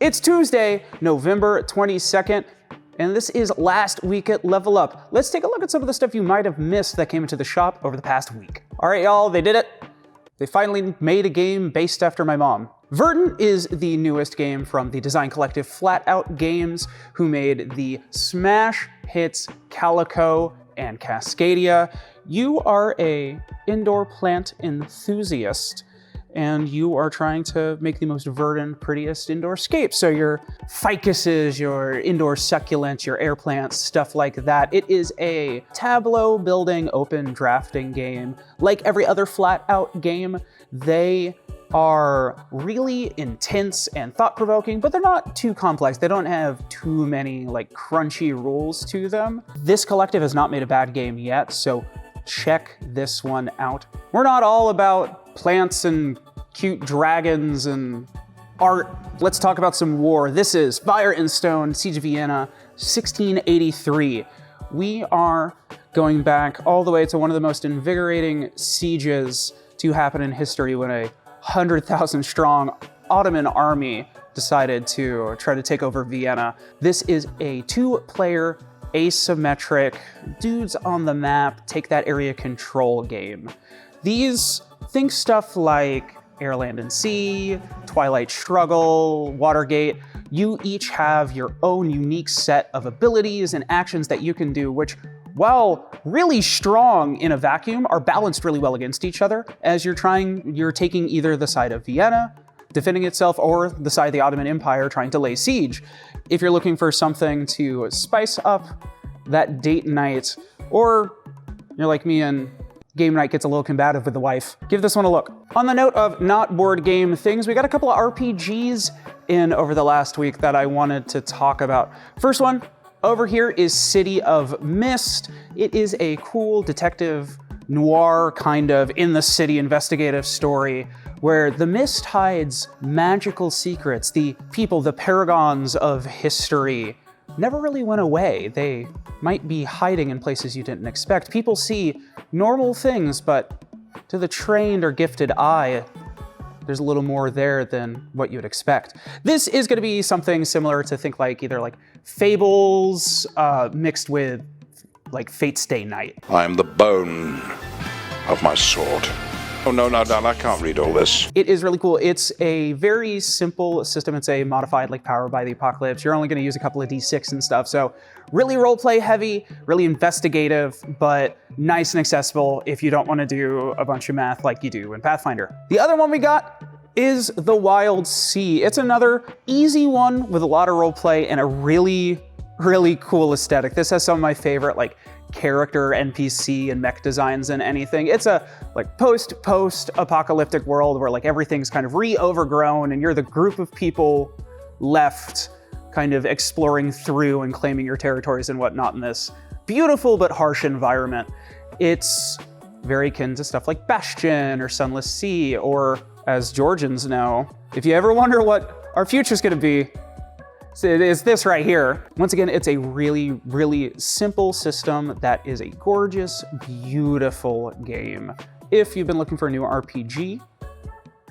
It's Tuesday, November 22nd, and this is last week at Level Up. Let's take a look at some of the stuff you might have missed that came into the shop over the past week. All right, y'all, they did it. They finally made a game based after my mom. Verdant is the newest game from the design collective Flat Out Games, who made the smash hits Calico and Cascadia. You are a indoor plant enthusiast, and you are trying to make the most verdant, prettiest indoor scape. So your ficuses, your indoor succulents, your air plants, stuff like that. It is a tableau building, open drafting game. Like every other Flat Out game, they are really intense and thought-provoking, but they're not too complex. They don't have too many like crunchy rules to them. This collective has not made a bad game yet, so check this one out. We're not all about plants and cute dragons and art. Let's talk about some war. This is Fire and Stone, Siege of Vienna, 1683. We are going back all the way to one of the most invigorating sieges to happen in history when a 100,000 strong Ottoman army decided to try to take over Vienna. This is a two-player asymmetric dudes on the map take that area control game. These think stuff like Air, Land, and Sea, Twilight Struggle, Watergate. You each have your own unique set of abilities and actions that you can do, which, while really strong in a vacuum, are balanced really well against each other as you're taking either the side of Vienna, defending itself, or the side of the Ottoman Empire trying to lay siege. If you're looking for something to spice up that date night, or you're like me and game night gets a little combative with the wife, give this one a look. On the note of not board game things, we got a couple of RPGs in over the last week that I wanted to talk about. First one over here is City of Mist. It is a cool detective noir kind of in the city investigative story where the mist hides magical secrets. The people, the paragons of history, never really went away. They might be hiding in places you didn't expect. People see normal things, but to the trained or gifted eye, there's a little more there than what you'd expect. This is going to be something similar to think like either like Fables mixed with like Fate Stay Night. I am the bone of my sword. Oh, no, I can't read all this. It is really cool. It's a very simple system. It's a modified like Power by the Apocalypse. You're only going to use a couple of D6 and stuff. So really roleplay heavy, really investigative, but nice and accessible if you don't want to do a bunch of math like you do in Pathfinder. The other one we got is The Wild Sea. It's another easy one with a lot of roleplay and a really, really cool aesthetic. This has some of my favorite like character, NPC, and mech designs in anything. It's a like post-apocalyptic world where like everything's kind of overgrown and you're the group of people left kind of exploring through and claiming your territories and whatnot in this beautiful but harsh environment. It's very akin to stuff like Bastion or Sunless Sea, or as Georgians know, if you ever wonder what our future's gonna be, it is this right here. Once again, it's a really, really simple system that is a gorgeous, beautiful game. If you've been looking for a new RPG,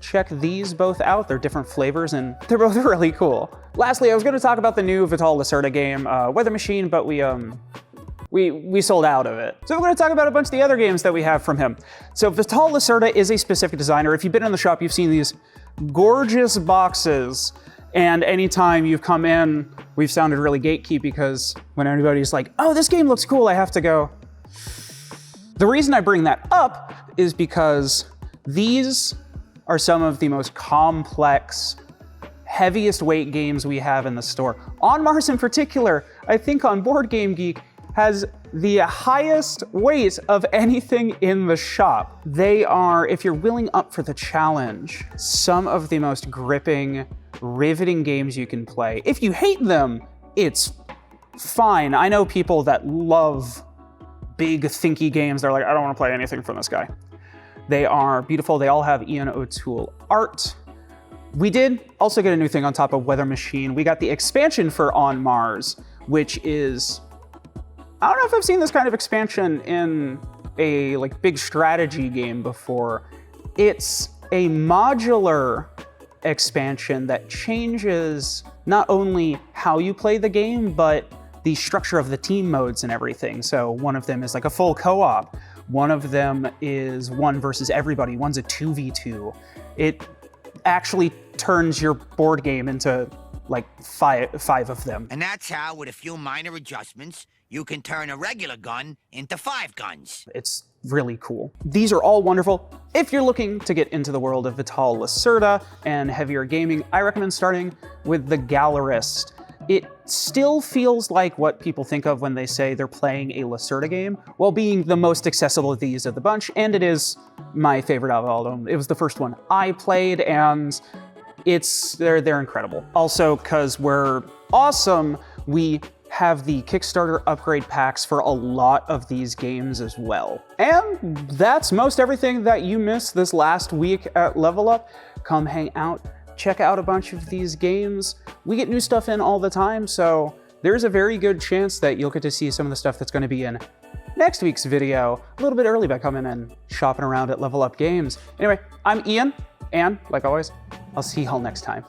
check these both out. They're different flavors and they're both really cool. Lastly, I was gonna talk about the new Vital Lacerda game, Weather Machine, but we sold out of it. So we're gonna talk about a bunch of the other games that we have from him. So Vital Lacerda is a specific designer. If you've been in the shop, you've seen these gorgeous boxes. And anytime you've come in, we've sounded really gatekeep because when anybody's like, oh, this game looks cool, I have to go. The reason I bring that up is because these are some of the most complex, heaviest weight games we have in the store. On Mars in particular, I think on Board Game Geek, has the highest weight of anything in the shop. They are, if you're willing up for the challenge, some of the most gripping, riveting games you can play. If you hate them, it's fine. I know people that love big, thinky games. They're like, I don't want to play anything from this guy. They are beautiful. They all have Ian O'Toole art. We did also get a new thing on top of Weather Machine. We got the expansion for On Mars, which is, I don't know if I've seen this kind of expansion in a like big strategy game before. It's a modular expansion that changes not only how you play the game, but the structure of the team modes and everything. So one of them is like a full co-op. One of them is one versus everybody. One's a 2v2. It actually turns your board game into like five of them. And that's how, with a few minor adjustments, you can turn a regular gun into 5 guns. It's really cool. These are all wonderful. If you're looking to get into the world of Vital Lacerda and heavier gaming, I recommend starting with the Gallerist. It still feels like what people think of when they say they're playing a Lacerda game, while being the most accessible of these of the bunch, and it is my favorite out of all of them. It was the first one I played, and they're incredible. Also, because we're awesome, we have the Kickstarter upgrade packs for a lot of these games as well. And that's most everything that you missed this last week at Level Up. Come hang out, check out a bunch of these games. We get new stuff in all the time, so there's a very good chance that you'll get to see some of the stuff that's going to be in next week's video a little bit early by coming and shopping around at Level Up Games. Anyway, I'm Ian, and like always, I'll see y'all next time.